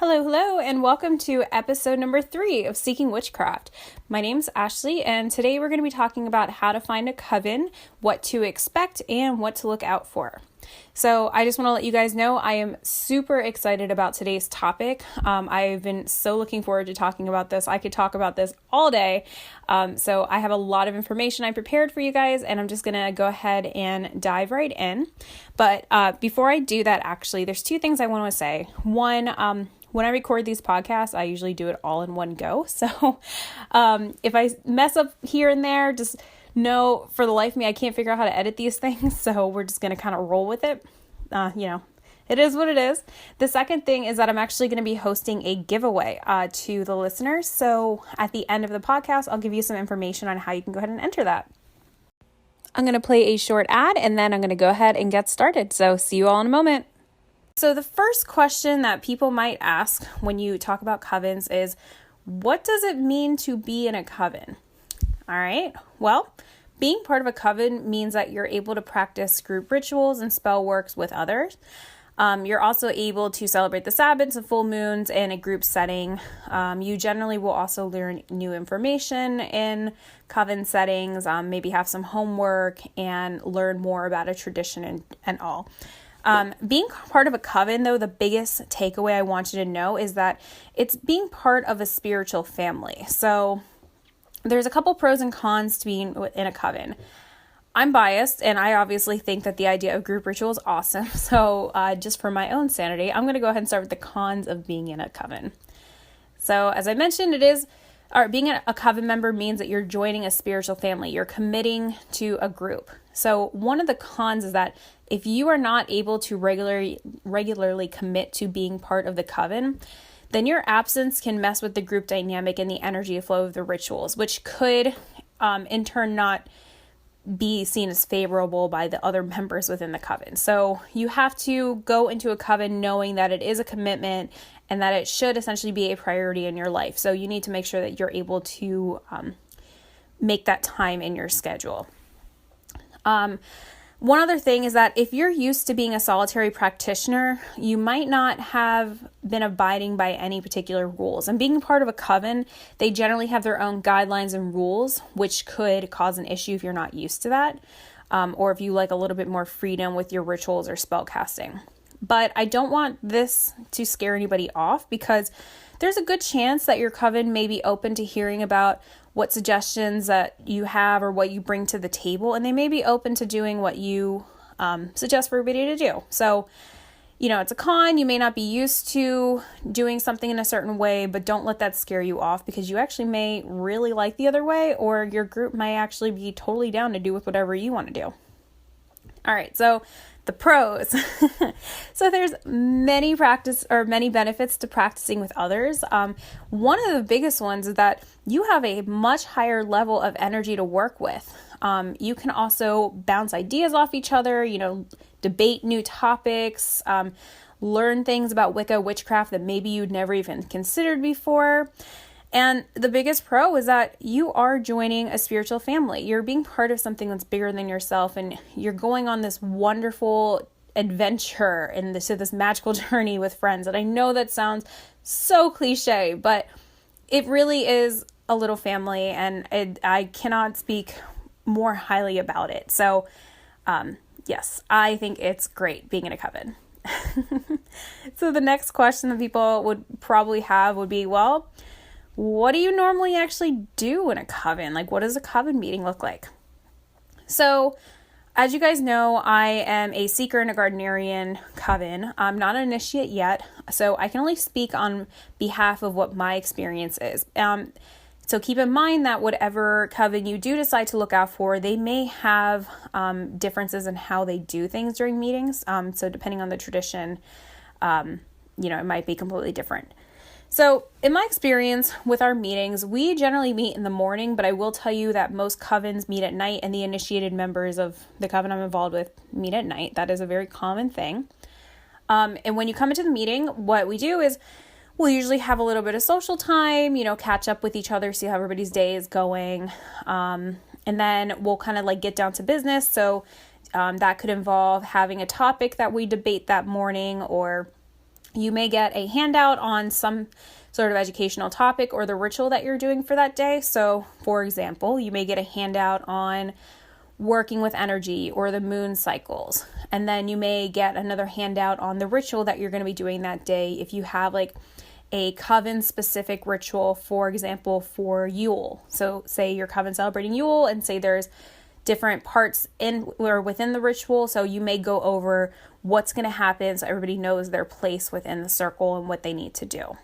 Hello, and welcome to episode number 3 of Seeking Witchcraft. My name's Ashley, and today we're going to be talking about how to find a coven, what to expect, and what to look out for. So I just want to let you guys know I am super excited about today's topic. I've been so looking forward to talking about this. I could talk about this all day. So I have a lot of information I prepared for you guys, and I'm just going to go ahead and dive right in. But before I do that, actually, there's two things I want to say. One, when I record these podcasts, I usually do it all in one go. So if I mess up here and there, just know for the life of me, I can't figure out how to edit these things. So we're just going to kind of roll with it. It is what it is. The second thing is that I'm actually going to be hosting a giveaway to the listeners. So at the end of the podcast, I'll give you some information on how you can go ahead and enter that. I'm going to play a short ad and then I'm going to go ahead and get started. So see you all in a moment. So the first question that people might ask when you talk about covens is, what does it mean to be in a coven? All right. Well, being part of a coven means that you're able to practice group rituals and spell works with others. You're also able to celebrate the Sabbaths and full moons in a group setting. You generally will also learn new information in coven settings, maybe have some homework and learn more about a tradition and all. Being part of a coven, though, the biggest takeaway I want you to know is that it's being part of a spiritual family. So there's a couple pros and cons to being in a coven. I'm biased, and I obviously think that the idea of group ritual is awesome. So just for my own sanity, I'm going to go ahead and start with the cons of being in a coven. So as I mentioned, being a coven member means that you're joining a spiritual family. You're committing to a group. So one of the cons is that if you are not able to regularly commit to being part of the coven, then your absence can mess with the group dynamic and the energy flow of the rituals, which could in turn not be seen as favorable by the other members within the coven. So you have to go into a coven knowing that it is a commitment and that it should essentially be a priority in your life. So you need to make sure that you're able to make that time in your schedule. One other thing is that if you're used to being a solitary practitioner, you might not have been abiding by any particular rules. And being part of a coven, they generally have their own guidelines and rules, which could cause an issue if you're not used to that, or if you like a little bit more freedom with your rituals or spell casting. But I don't want this to scare anybody off, because there's a good chance that your coven may be open to hearing about what suggestions that you have or what you bring to the table, and they may be open to doing what you suggest for everybody to do. So, it's a con. You may not be used to doing something in a certain way, but don't let that scare you off, because you actually may really like the other way, or your group may actually be totally down to do with whatever you want to do. All right, so the pros. So there's many benefits to practicing with others. One of the biggest ones is that you have a much higher level of energy to work with. You can also bounce ideas off each other, debate new topics, learn things about Wicca, witchcraft that maybe you'd never even considered before. And the biggest pro is that you are joining a spiritual family. You're being part of something that's bigger than yourself, and you're going on this wonderful adventure and this magical journey with friends. And I know that sounds so cliche, but it really is a little family, and I cannot speak more highly about it. So, yes, I think it's great being in a coven. So the next question that people would probably have would be, well, what do you normally actually do in a coven? Like, what does a coven meeting look like? So, as you guys know, I am a seeker in a Gardnerian coven. I'm not an initiate yet, so I can only speak on behalf of what my experience is. So keep in mind that whatever coven you do decide to look out for, they may have differences in how they do things during meetings. So depending on the tradition, it might be completely different. So in my experience with our meetings, we generally meet in the morning, but I will tell you that most covens meet at night, and the initiated members of the coven I'm involved with meet at night. That is a very common thing. And when you come into the meeting, what we do is we'll usually have a little bit of social time, catch up with each other, see how everybody's day is going. And then we'll kind of get down to business. So that could involve having a topic that we debate that morning, or You may get a handout on some sort of educational topic or the ritual that you're doing for that day. So, for example, you may get a handout on working with energy or the moon cycles. And then you may get another handout on the ritual that you're going to be doing that day. If you have like a coven specific ritual, for example, for Yule. So say your coven celebrating Yule and say there's different parts in or within the ritual. So you may go over what's going to happen so everybody knows their place within the circle and what they need to do.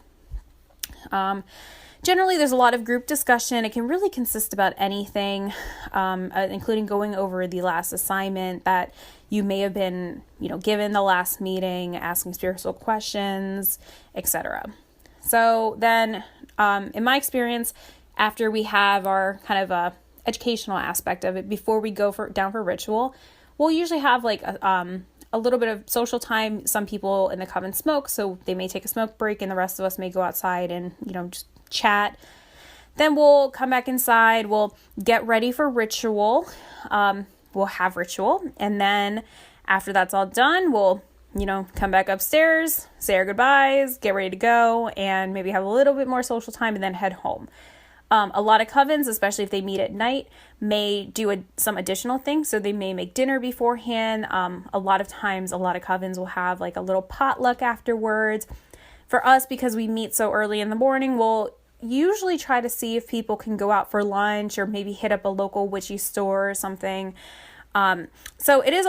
Generally, there's a lot of group discussion. It can really consist about anything, including going over the last assignment that you may have been, given the last meeting, asking spiritual questions, etc. So then, in my experience, after we have our kind of educational aspect of it, before we go down for ritual, we'll usually have like a little bit of social time. Some people in the coven smoke, so they may take a smoke break, and the rest of us may go outside and, just chat. Then we'll come back inside. We'll get ready for ritual. We'll have ritual. And then after that's all done, we'll, come back upstairs, say our goodbyes, get ready to go, and maybe have a little bit more social time and then head home. A lot of covens, especially if they meet at night, may do some additional things. So they may make dinner beforehand. A lot of times, a lot of covens will have like a little potluck afterwards. For us, because we meet so early in the morning, we'll usually try to see if people can go out for lunch or maybe hit up a local witchy store or something. So it is,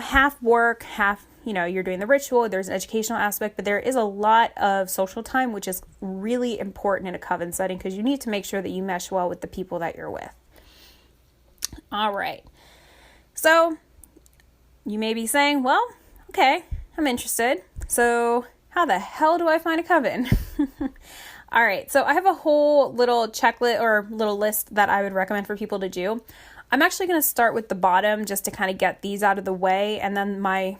half work, half, you're doing the ritual. There's an educational aspect, but there is a lot of social time, which is really important in a coven setting because you need to make sure that you mesh well with the people that you're with. All right. So you may be saying, well, okay, I'm interested. So how the hell do I find a coven? All right, so I have a whole little checklist or little list that I would recommend for people to do. I'm actually going to start with the bottom just to kind of get these out of the way, and then my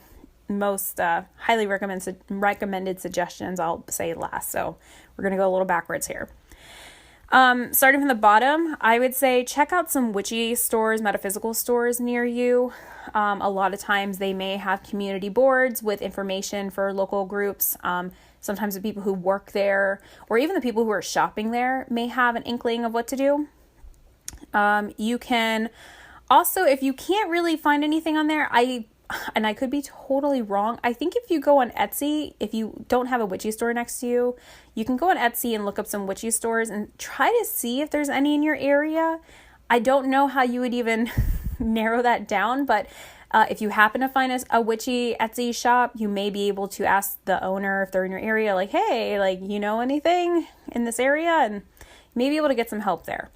most highly recommended suggestions I'll say last. So we're going to go a little backwards here. Starting from the bottom, I would say check out some witchy stores, metaphysical stores near you. A lot of times they may have community boards with information for local groups. Sometimes the people who work there or even the people who are shopping there may have an inkling of what to do. You can also, if you can't really find anything on there, I could be totally wrong. I think if you go on Etsy, if you don't have a witchy store next to you, you can go on Etsy and look up some witchy stores and try to see if there's any in your area. I don't know how you would even narrow that down, but if you happen to find a witchy Etsy shop, you may be able to ask the owner if they're in your area, like, hey, like, anything in this area? And you may be able to get some help there.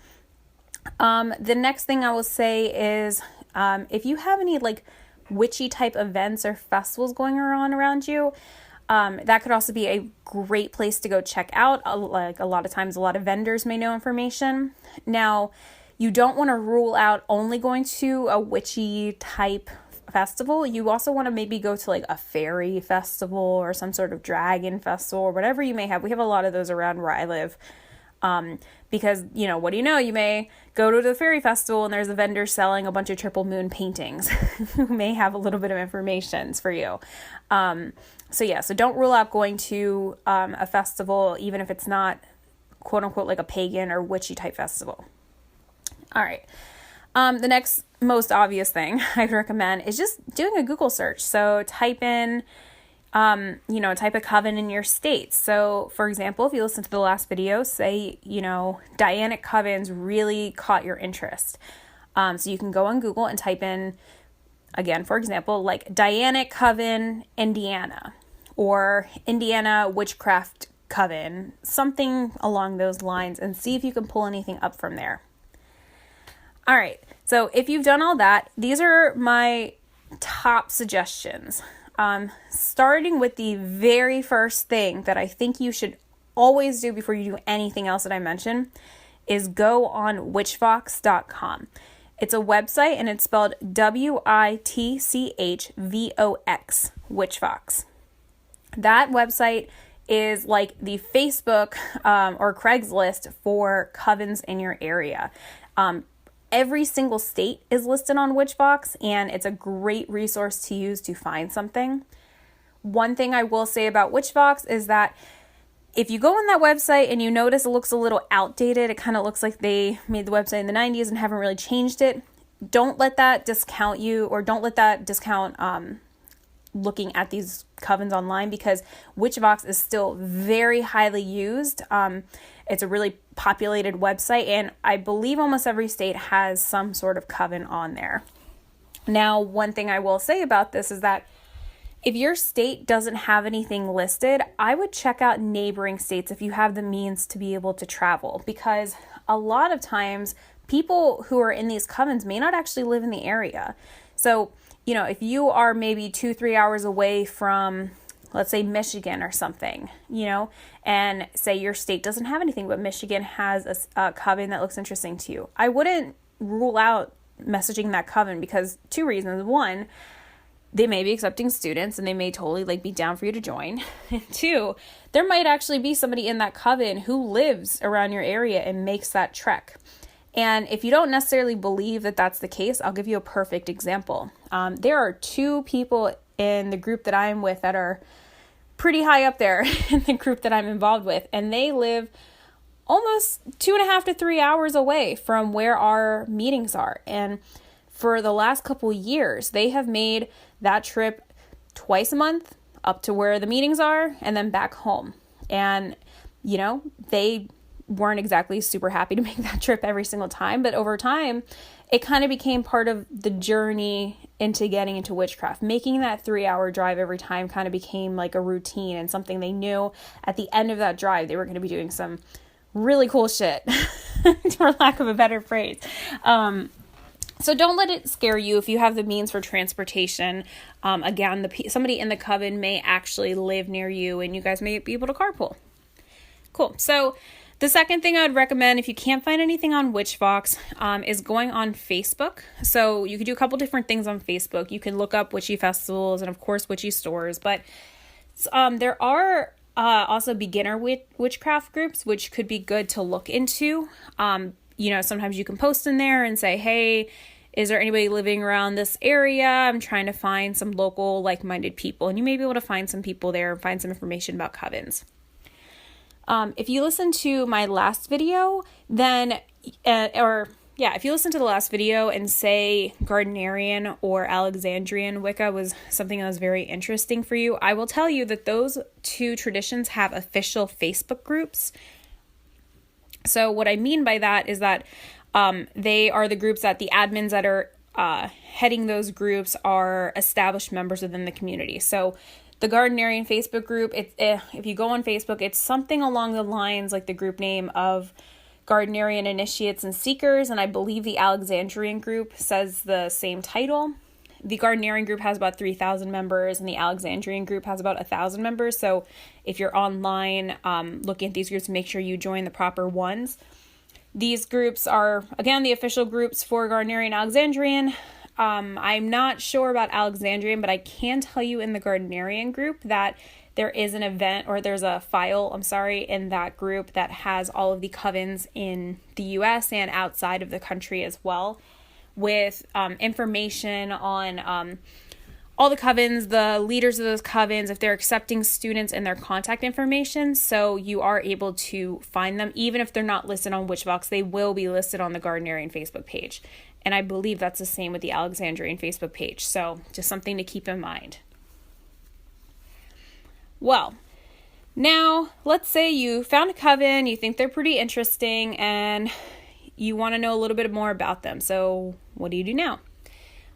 The next thing I will say is if you have any like witchy type events or festivals going on around you, that could also be a great place to go check out. Like a lot of times, a lot of vendors may know information. Now, you don't want to rule out only going to a witchy type festival. You also want to maybe go to like a fairy festival or some sort of dragon festival or whatever you may have. We have a lot of those around where I live. Because, what do you know? You may go to the fairy festival and there's a vendor selling a bunch of triple moon paintings who may have a little bit of information for you. So don't rule out going to a festival, even if it's not quote unquote like a pagan or witchy type festival. All right. The next most obvious thing I would recommend is just doing a Google search. So type in type of coven in your state. So, for example, if you listen to the last video, say, Dianic covens really caught your interest. So you can go on Google and type in, again, for example, like Dianic coven, Indiana, or Indiana witchcraft coven, something along those lines, and see if you can pull anything up from there. All right. So if you've done all that, these are my top suggestions. Starting with the very first thing that I think you should always do before you do anything else that I mentioned is go on witchvox.com. It's a website and it's spelled WITCHVOX, Witchvox. That website is like the Facebook or Craigslist for covens in your area. Every single state is listed on Witchvox, and it's a great resource to use to find something. one thing I will say about Witchvox is that if you go on that website and you notice it looks a little outdated, it kind of looks like they made the website in the 90s and haven't really changed it, don't let that discount you, or don't let that discount looking at these covens online, because Witchvox is still very highly used. It's a really populated website, and I believe almost every state has some sort of coven on there. Now, one thing I will say about this is that if your state doesn't have anything listed, I would check out neighboring states if you have the means to be able to travel, because a lot of times people who are in these covens may not actually live in the area. So, if you are maybe 2-3 hours away from, let's say, Michigan or something, and say your state doesn't have anything, but Michigan has a coven that looks interesting to you, I wouldn't rule out messaging that coven, because 2 reasons. 1, they may be accepting students and they may totally be down for you to join. 2, there might actually be somebody in that coven who lives around your area and makes that trek. And if you don't necessarily believe that that's the case, I'll give you a perfect example. There are 2 people in the group that I'm with that are pretty high up there in the group that I'm involved with, and they live almost 2.5 to 3 hours away from where our meetings are. And for the last couple years, they have made that trip twice a month up to where the meetings are and then back home. And, they weren't exactly super happy to make that trip every single time, but over time, it kind of became part of the journey into getting into witchcraft. Making that 3-hour drive every time kind of became like a routine and something they knew at the end of that drive, they were going to be doing some really cool shit, for lack of a better phrase. So don't let it scare you if you have the means for transportation. Again, somebody in the coven may actually live near you and you guys may be able to carpool. Cool. So the second thing I would recommend, if you can't find anything on Witchvox, is going on Facebook. So you could do a couple different things on Facebook. You can look up witchy festivals and, of course, witchy stores. But there are also beginner witchcraft groups, which could be good to look into. Sometimes you can post in there and say, hey, is there anybody living around this area? I'm trying to find some local like-minded people. And you may be able to find some people there and find some information about covens. If you listen to my last video, if you listen to the last video and say Gardnerian or Alexandrian Wicca was something that was very interesting for you, I will tell you that those 2 traditions have official Facebook groups. So what I mean by that is that they are the groups that the admins that are heading those groups are established members within the community. So the Gardnerian Facebook group, if you go on Facebook, it's something along the lines like the group name of Gardnerian Initiates and Seekers, and I believe the Alexandrian group says the same title. The Gardnerian group has about 3,000 members, and the Alexandrian group has about 1,000 members. So if you're online looking at these groups, make sure you join the proper ones. These groups are, again, the official groups for Gardnerian and Alexandrian. I'm not sure about Alexandrian, but I can tell you in the Gardnerian group that there is an event, or there's a file, in that group that has all of the covens in the U.S. and outside of the country as well, with information on all the covens, the leaders of those covens, if they're accepting students, and their contact information. So you are able to find them. Even if they're not listed on Witchvox, they will be listed on the Gardnerian Facebook page. And I believe that's the same with the Alexandrian Facebook page. So just something to keep in mind. Well, now let's say you found a coven, you think they're pretty interesting, and you want to know a little bit more about them. So what do you do now?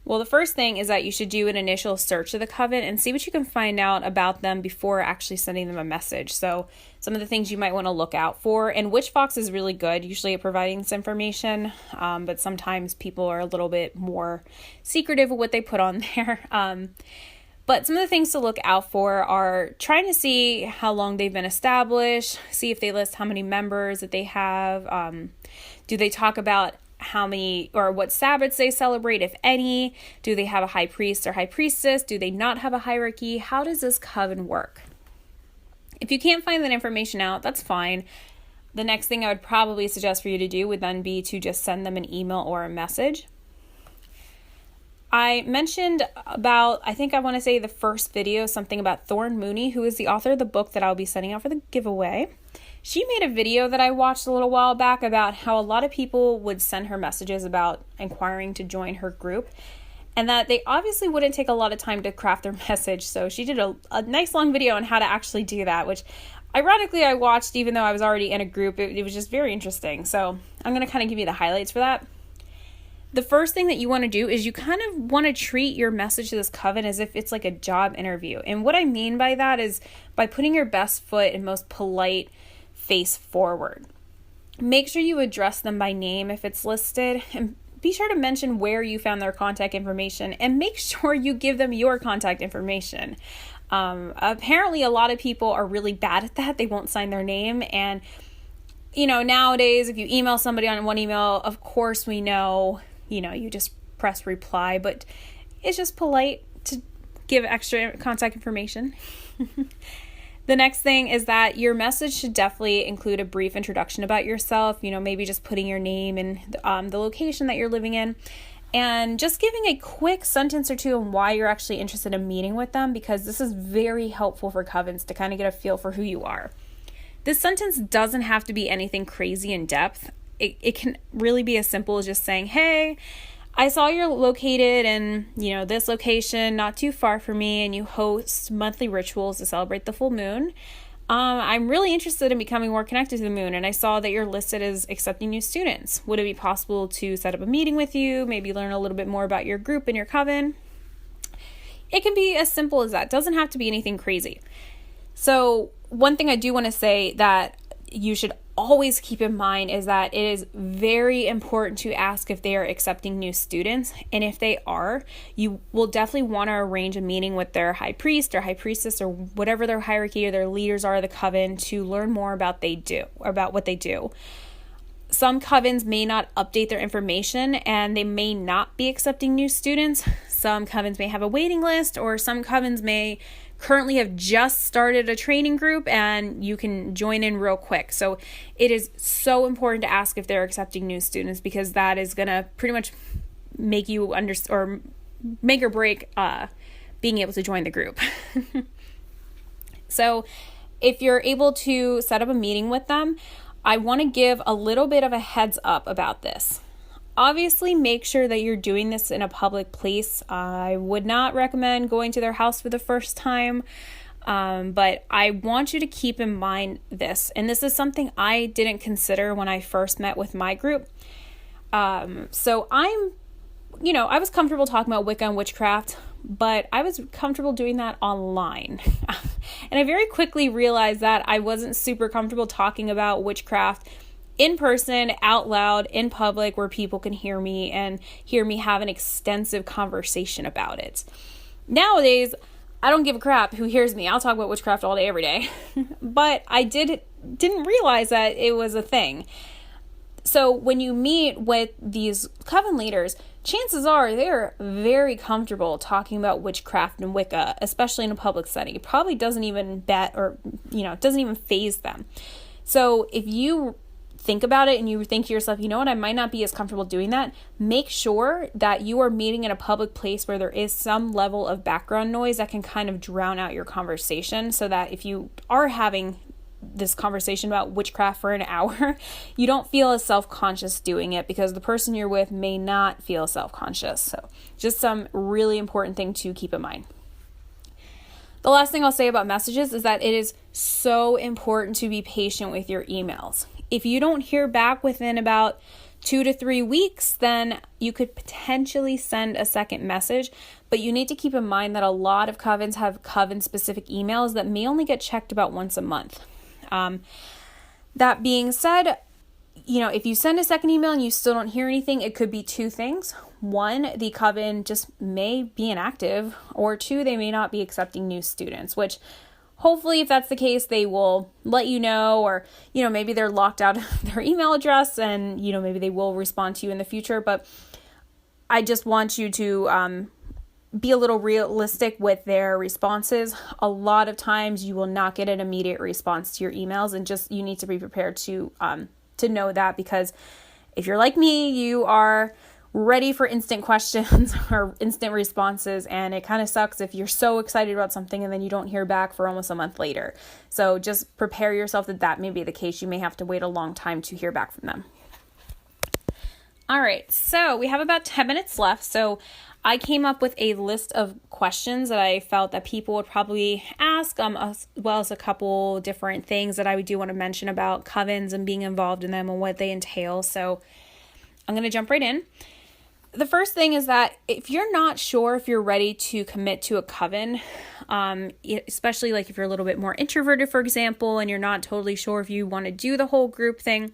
Well, the first thing is that you should do an initial search of the coven and see what you can find out about them before actually sending them a message. So some of the things you might want to look out for, and Witchvox is really good usually at providing this information, but sometimes people are a little bit more secretive of what they put on there. But some of the things to look out for are trying to see how long they've been established, see if they list how many members that they have. Do they talk about how many or what Sabbats they celebrate, if any? Do they have a high priest or high priestess? Do they not have a hierarchy? How does this coven work? If you can't find that information out, that's fine. The next thing I would probably suggest for you to do would then be to just send them an email or a message. I mentioned about, I think I want to say the first video, something about Thorne Mooney, who is the author of the book that I'll be sending out for the giveaway. She made a video that I watched a little while back about how a lot of people would send her messages about inquiring to join her group, and that they obviously wouldn't take a lot of time to craft their message. So she did a nice long video on how to actually do that, which ironically I watched even though I was already in a group. It was just very interesting. So I'm going to kind of give you the highlights for that. The first thing that you want to do is you kind of want to treat your message to this coven as if it's like a job interview. And what I mean by that is by putting your best foot and most polite face forward. Make sure you address them by name if it's listed, and be sure to mention where you found their contact information, and make sure you give them your contact information. Apparently a lot of people are really bad at that. They won't sign their name, and nowadays if you email somebody on one email, of course we know, you just press reply, but it's just polite to give extra contact information. The next thing is that your message should definitely include a brief introduction about yourself, maybe just putting your name and the location that you're living in, and just giving a quick sentence or two on why you're actually interested in meeting with them, because this is very helpful for covens to kind of get a feel for who you are. This sentence doesn't have to be anything crazy in depth. It can really be as simple as just saying, hey, I saw you're located in, this location not too far from me, and you host monthly rituals to celebrate the full moon. I'm really interested in becoming more connected to the moon, and I saw that you're listed as accepting new students. Would it be possible to set up a meeting with you, maybe learn a little bit more about your group and your coven? It can be as simple as that. It doesn't have to be anything crazy. So one thing I do want to say that you should always keep in mind is that it is very important to ask if they are accepting new students. And if they are, you will definitely want to arrange a meeting with their high priest or high priestess or whatever their hierarchy or their leaders are of the coven to learn more about what they do. Some covens may not update their information and they may not be accepting new students. Some covens may have a waiting list, or some covens may currently have just started a training group and you can join in real quick. So it is so important to ask if they're accepting new students, because that is going to pretty much make you or make or break being able to join the group. So if you're able to set up a meeting with them, I want to give a little bit of a heads up about this. Obviously, make sure that you're doing this in a public place. I would not recommend going to their house for the first time, but I want you to keep in mind this. And this is something I didn't consider when I first met with my group. So I was comfortable talking about Wicca and witchcraft, but I was comfortable doing that online. And I very quickly realized that I wasn't super comfortable talking about witchcraft in person, out loud, in public, where people can hear me and hear me have an extensive conversation about it. Nowadays, I don't give a crap who hears me. I'll talk about witchcraft all day, every day. But I didn't realize that it was a thing. So when you meet with these coven leaders, chances are they're very comfortable talking about witchcraft and Wicca, especially in a public setting. It probably doesn't even doesn't even faze them. So if you think about it and you think to yourself, I might not be as comfortable doing that, make sure that you are meeting in a public place where there is some level of background noise that can kind of drown out your conversation, so that if you are having this conversation about witchcraft for an hour, you don't feel as self-conscious doing it, because the person you're with may not feel self-conscious. So just some really important thing to keep in mind. The last thing I'll say about messages is that it is so important to be patient with your emails. If you don't hear back within about 2 to 3 weeks, then you could potentially send a second message, but you need to keep in mind that a lot of covens have coven-specific emails that may only get checked about once a month. That being said, if you send a second email and you still don't hear anything, it could be two things. One, the coven just may be inactive, or two, they may not be accepting new students, which hopefully if that's the case, they will let you know, or, maybe they're locked out of their email address and, maybe they will respond to you in the future. But I just want you to be a little realistic with their responses. A lot of times you will not get an immediate response to your emails, and you need to be prepared to know that, because if you're like me, you are ready for instant questions or instant responses. And it kind of sucks if you're so excited about something and then you don't hear back for almost a month later. So just prepare yourself that may be the case. You may have to wait a long time to hear back from them. All right, so we have about 10 minutes left. So I came up with a list of questions that I felt that people would probably ask, as well as a couple different things that I do want to mention about Covens and being involved in them and what they entail. So I'm going to jump right in. The first thing is that if you're not sure if you're ready to commit to a coven, especially like if you're a little bit more introverted, for example, and you're not totally sure if you want to do the whole group thing,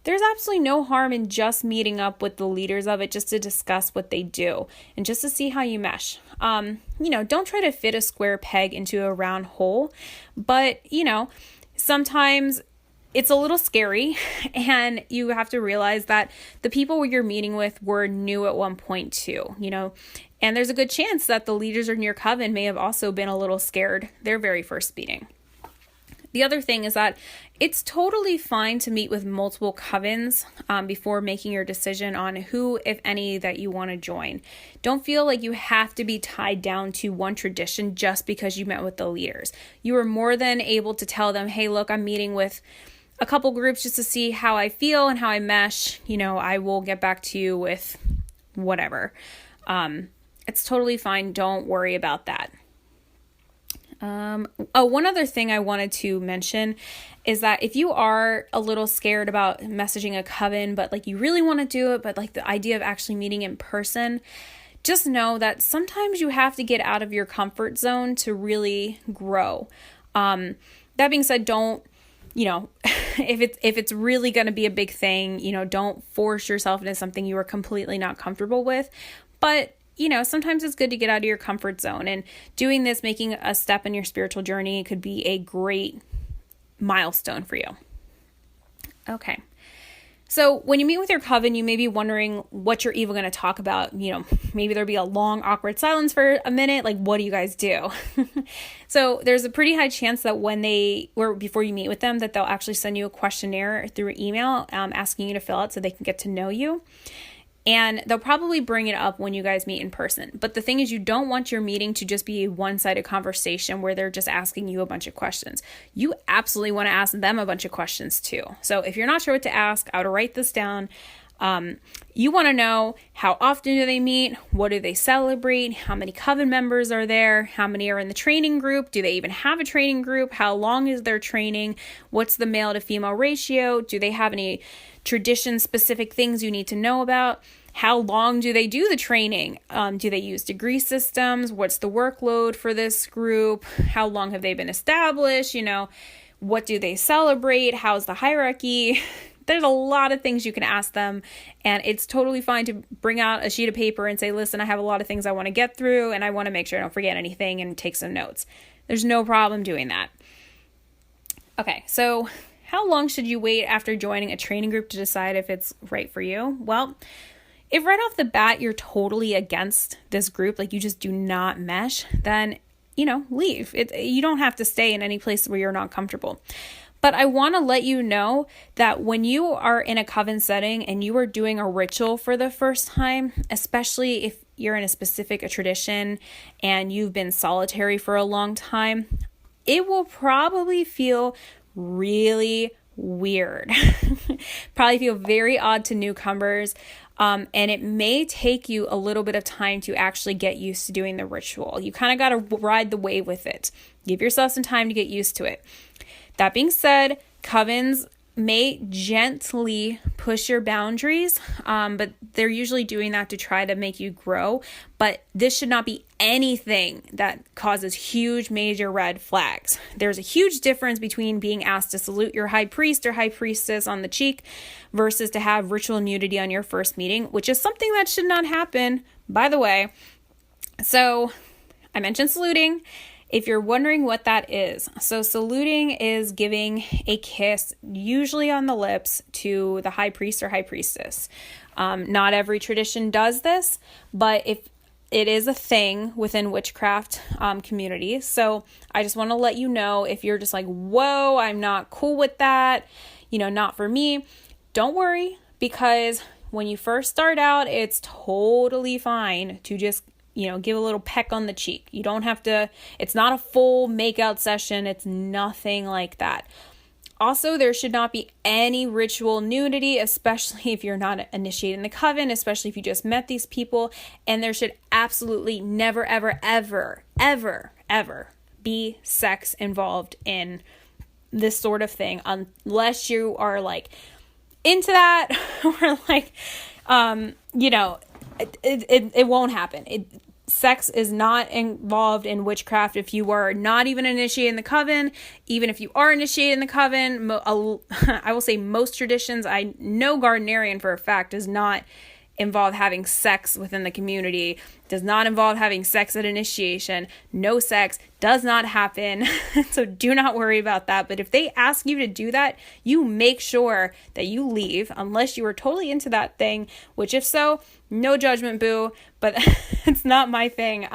there's absolutely no harm in just meeting up with the leaders of it just to discuss what they do and just to see how you mesh. Don't try to fit a square peg into a round hole, but, sometimes it's a little scary, and you have to realize that the people you're meeting with were new at one point too, and there's a good chance that the leaders in your coven may have also been a little scared their very first meeting. The other thing is that it's totally fine to meet with multiple covens before making your decision on who, if any, that you want to join. Don't feel like you have to be tied down to one tradition just because you met with the leaders. You are more than able to tell them, hey, look, I'm meeting with a couple groups just to see how I feel and how I mesh. I will get back to you with whatever. It's totally fine. Don't worry about that. One other thing I wanted to mention is that if you are a little scared about messaging a coven, but like you really want to do it, but like the idea of actually meeting in person, just know that sometimes you have to get out of your comfort zone to really grow. That being said, don't, if it's really going to be a big thing, don't force yourself into something you are completely not comfortable with. But sometimes it's good to get out of your comfort zone, and doing this, making a step in your spiritual journey, could be a great milestone for you. Okay. So when you meet with your coven, you may be wondering what you're even going to talk about. Maybe there'll be a long, awkward silence for a minute. Like, what do you guys do? So there's a pretty high chance that before you meet with them, that they'll actually send you a questionnaire through email, asking you to fill out so they can get to know you. And they'll probably bring it up when you guys meet in person. But the thing is, you don't want your meeting to just be a one-sided conversation where they're just asking you a bunch of questions. You absolutely want to ask them a bunch of questions too. So if you're not sure what to ask, I would write this down. You want to know, how often do they meet? What do they celebrate? How many coven members are there? How many are in the training group? Do they even have a training group? How long is their training? What's the male to female ratio? Do they have any tradition-specific things you need to know about? How long do they do the training? Do they use degree systems? What's the workload for this group? How long have they been established? What do they celebrate? How's the hierarchy? There's a lot of things you can ask them, and it's totally fine to bring out a sheet of paper and say, listen, I have a lot of things I want to get through, and I want to make sure I don't forget anything, and take some notes. There's no problem doing that. Okay, so how long should you wait after joining a training group to decide if it's right for you? Well, if right off the bat you're totally against this group, like you just do not mesh, then, leave. You don't have to stay in any place where you're not comfortable. But I want to let you know that when you are in a coven setting and you are doing a ritual for the first time, especially if you're in a specific tradition and you've been solitary for a long time, it will probably feel really weird. Probably feel very odd to newcomers. And it may take you a little bit of time to actually get used to doing the ritual. You kind of got to ride the wave with it. Give yourself some time to get used to it. That being said, covens may gently push your boundaries, but they're usually doing that to try to make you grow. But this should not be anything that causes huge major red flags. There's a huge difference between being asked to salute your high priest or high priestess on the cheek versus to have ritual nudity on your first meeting, which is something that should not happen, by the way. So I mentioned saluting. If you're wondering what that is, so saluting is giving a kiss, usually on the lips, to the high priest or high priestess. Not every tradition does this, but if it is a thing within witchcraft communities. So I just want to let you know, if you're just like, whoa, I'm not cool with that, not for me, don't worry, because when you first start out, it's totally fine to just, give a little peck on the cheek. You don't have to, it's not a full makeout session. It's nothing like that. Also, there should not be any ritual nudity, especially if you're not initiating the coven, especially if you just met these people. And there should absolutely never, ever, ever, ever, ever be sex involved in this sort of thing, unless you are like into that or like, it won't happen. Sex is not involved in witchcraft if you are not even initiating the coven. Even if you are initiating the coven, I will say most traditions, I know Gardnerian for a fact, does not involve having sex within the community, does not involve having sex at initiation. No sex does not happen. So do not worry about that. But if they ask you to do that, you make sure that you leave unless you are totally into that thing, which if so, no judgment, boo, but it's not my thing.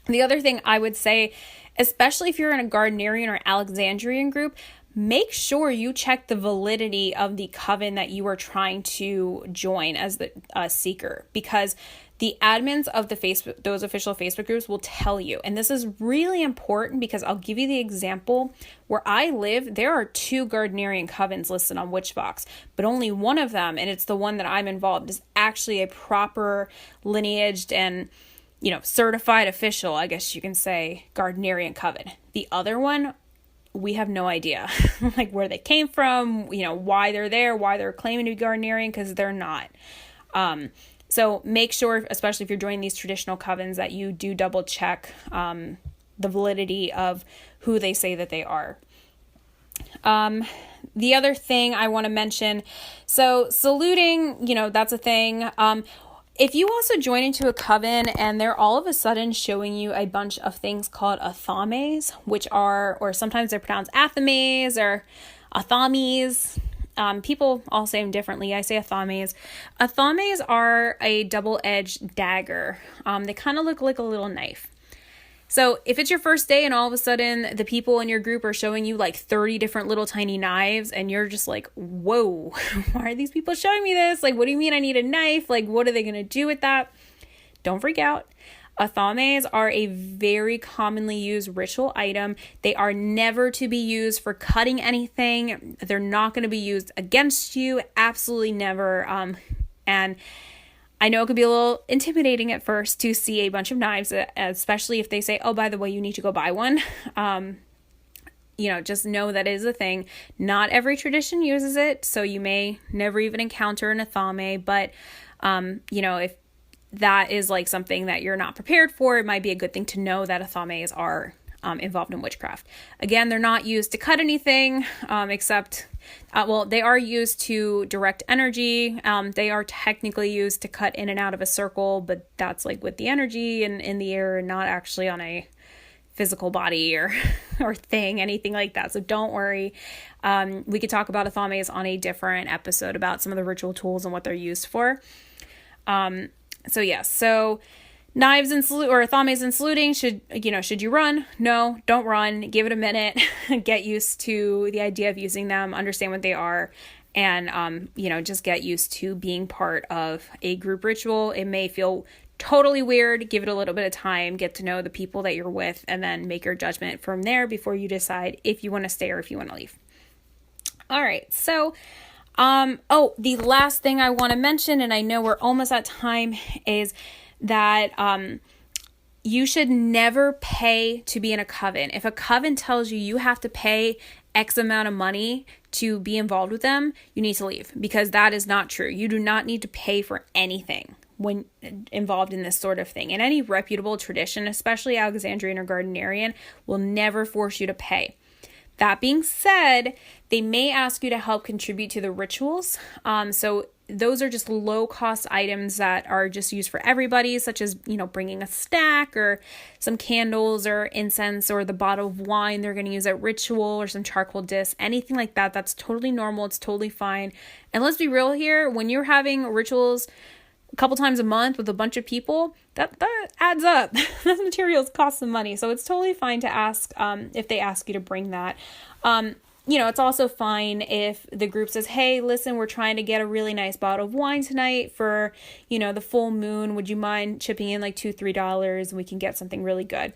The other thing I would say, especially if you're in a Gardnerian or Alexandrian group, make sure you check the validity of the coven that you are trying to join as the seeker, because the admins of those official Facebook groups will tell you. And this is really important because I'll give you the example. Where I live, there are 2 Gardnerian covens listed on Witchbox, but only one of them, and it's the one that I'm involved, is actually a proper lineaged and certified official, I guess you can say, Gardnerian coven. The other one, we have no idea like where they came from, why they're there, why they're claiming to be Gardnerian, because they're not. So make sure, especially if you're joining these traditional covens, that you do double check the validity of who they say that they are. The other thing I want to mention, so saluting, that's a thing. If you also join into a coven and they're all of a sudden showing you a bunch of things called athames, which are, or sometimes they're pronounced athames or athames. People all say them differently. I say athames. Athames are a double-edged dagger. They kind of look like a little knife. So if it's your first day and all of a sudden the people in your group are showing you like 30 different little tiny knives and you're just like, whoa, why are these people showing me this? Like, what do you mean I need a knife? Like, what are they going to do with that? Don't freak out. Athames are a very commonly used ritual item. They are never to be used for cutting anything. They're not going to be used against you. Absolutely never. And I know it could be a little intimidating at first to see a bunch of knives, especially if they say, oh, by the way, you need to go buy one. Just know that is a thing. Not every tradition uses it, so you may never even encounter an athame, but, if that is like something that you're not prepared for, it might be a good thing to know that athames are involved in witchcraft. Again, they're not used to cut anything, except, they are used to direct energy. They are technically used to cut in and out of a circle, but that's like with the energy and in the air, and not actually on a physical body or thing, anything like that. So don't worry. We could talk about athames on a different episode about some of the ritual tools and what they're used for. So knives and athames and saluting, should you run? No, don't run. Give it a minute. Get used to the idea of using them, understand what they are, and, just get used to being part of a group ritual. It may feel totally weird. Give it a little bit of time, get to know the people that you're with, and then make your judgment from there before you decide if you want to stay or if you want to leave. All right. So, the last thing I want to mention, and I know we're almost at time, is that you should never pay to be in a coven. If a coven tells you you have to pay X amount of money to be involved with them, you need to leave, because that is not true. You do not need to pay for anything when involved in this sort of thing. And any reputable tradition, especially Alexandrian or Gardnerian, will never force you to pay. That being said, they may ask you to help contribute to the rituals. So those are just low-cost items that are just used for everybody, such as, bringing a stack or some candles or incense or the bottle of wine they're going to use at ritual, or some charcoal discs, anything like that. That's totally normal. It's totally fine. And let's be real here. When you're having rituals a couple times a month with a bunch of people, that adds up. Those materials cost some money. So it's totally fine to ask if they ask you to bring that. it's also fine if the group says, hey, listen, we're trying to get a really nice bottle of wine tonight for, the full moon. Would you mind chipping in like $2-3 and we can get something really good?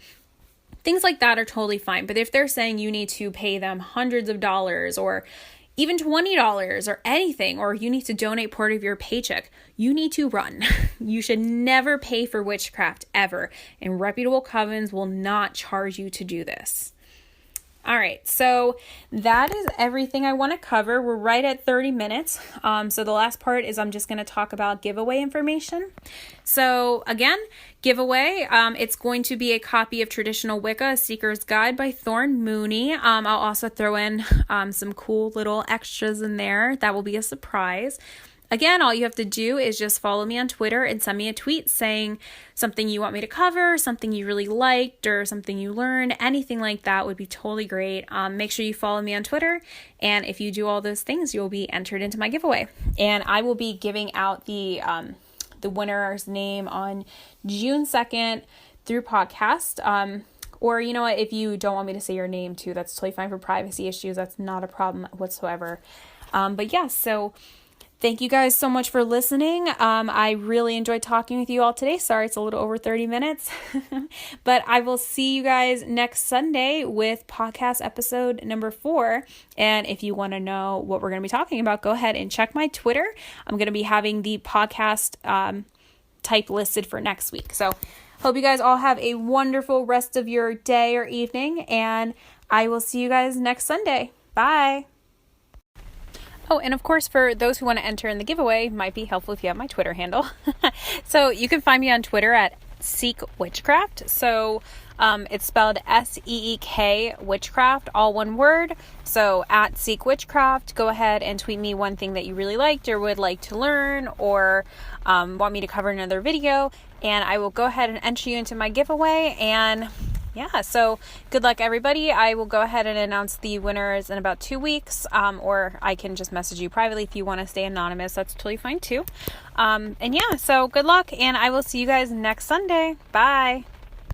Things like that are totally fine. But if they're saying you need to pay them hundreds of dollars or even $20 or anything, or you need to donate part of your paycheck, you need to run. You should never pay for witchcraft ever. And reputable covens will not charge you to do this. All right, so that is everything I want to cover. We're right at 30 minutes. So the last part is I'm just going to talk about giveaway information. So again, giveaway, it's going to be a copy of Traditional Wicca, A Seeker's Guide by Thorn Mooney. I'll also throw in some cool little extras in there. That will be a surprise. Again, all you have to do is just follow me on Twitter and send me a tweet saying something you want me to cover, something you really liked, or something you learned. Anything like that would be totally great. Make sure you follow me on Twitter, and if you do all those things, you'll be entered into my giveaway. And I will be giving out the winner's name on June 2nd through podcast. Or you know what, if you don't want me to say your name too, that's totally fine for privacy issues. That's not a problem whatsoever. But yeah, so thank you guys so much for listening. I really enjoyed talking with you all today. Sorry, it's a little over 30 minutes. But I will see you guys next Sunday with podcast episode number 4. And if you want to know what we're going to be talking about, go ahead and check my Twitter. I'm going to be having the podcast type listed for next week. So hope you guys all have a wonderful rest of your day or evening. And I will see you guys next Sunday. Bye. Oh, and of course, for those who want to enter in the giveaway, might be helpful if you have my Twitter handle. So you can find me on Twitter at Seek Witchcraft. So it's spelled SEEK Witchcraft, all one word. So at Seek Witchcraft, go ahead and tweet me one thing that you really liked or would like to learn or want me to cover in another video. And I will go ahead and enter you into my giveaway. And yeah, so good luck, everybody. I will go ahead and announce the winners in about 2 weeks, or I can just message you privately if you want to stay anonymous. That's totally fine too. And yeah, so good luck, and I will see you guys next Sunday. Bye.